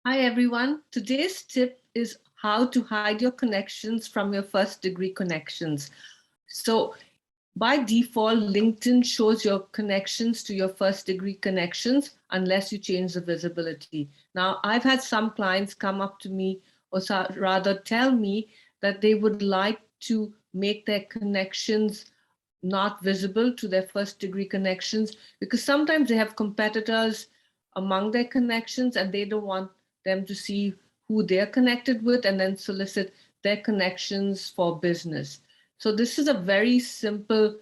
Hi everyone. Today's tip is how to hide your connections from your first degree connections. So by default, LinkedIn shows your connections to your first degree connections unless you change the visibility. Now, I've had some clients come up to me or rather tell me that they would like to make their connections not visible to their first degree connections because sometimes they have competitors among their connections and they don't want them to see who they're connected with and then solicit their connections for business. So this is a very simple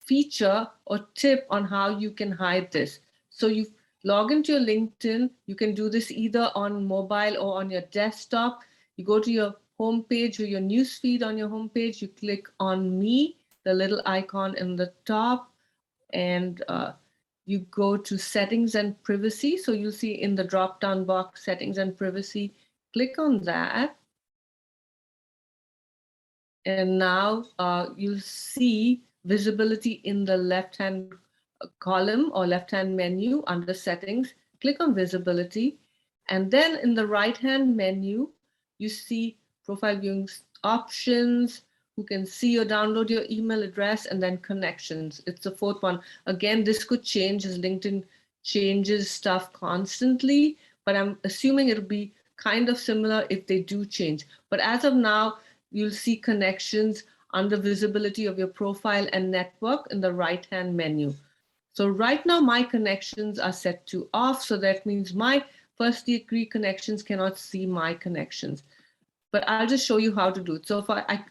feature or tip on how you can hide this. So you log into your LinkedIn. You can do this either on mobile or on your desktop. You go to your homepage or your news feed on your homepage. You click on me, the little icon in the top, and you go to settings and privacy. So you'll see in the drop down box settings and privacy. Click on that. And now you'll see visibility in the left-hand column or left-hand menu under settings. Click on visibility. And then in the right-hand menu, you see profile viewing options, who can see or download your email address, and then connections. It's the fourth one. Again, this could change as LinkedIn changes stuff constantly, but I'm assuming it'll be kind of similar if they do change. But as of now, you'll see connections under visibility of your profile and network in the right-hand menu. So right now my connections are set to off. So that means my first degree connections cannot see my connections. But I'll just show you how to do it. So if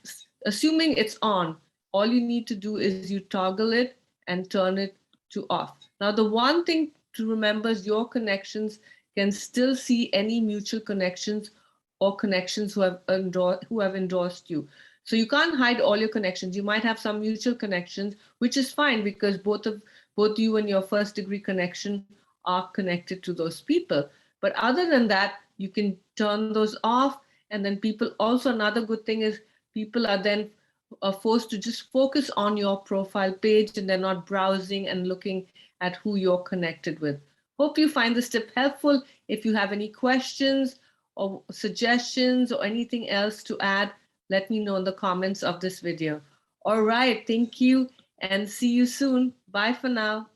assuming it's on, all you need to do is you toggle it and turn it to off. Now, the one thing to remember is your connections can still see any mutual connections or connections who have endorsed you. So you can't hide all your connections. You might have some mutual connections, which is fine because both you and your first degree connection are connected to those people. But other than that, you can turn those off. And then people also, another good thing is people are then forced to just focus on your profile page and they're not browsing and looking at who you're connected with. Hope you find this tip helpful. If you have any questions or suggestions or anything else to add, let me know in the comments of this video. All right, thank you and see you soon. Bye for now.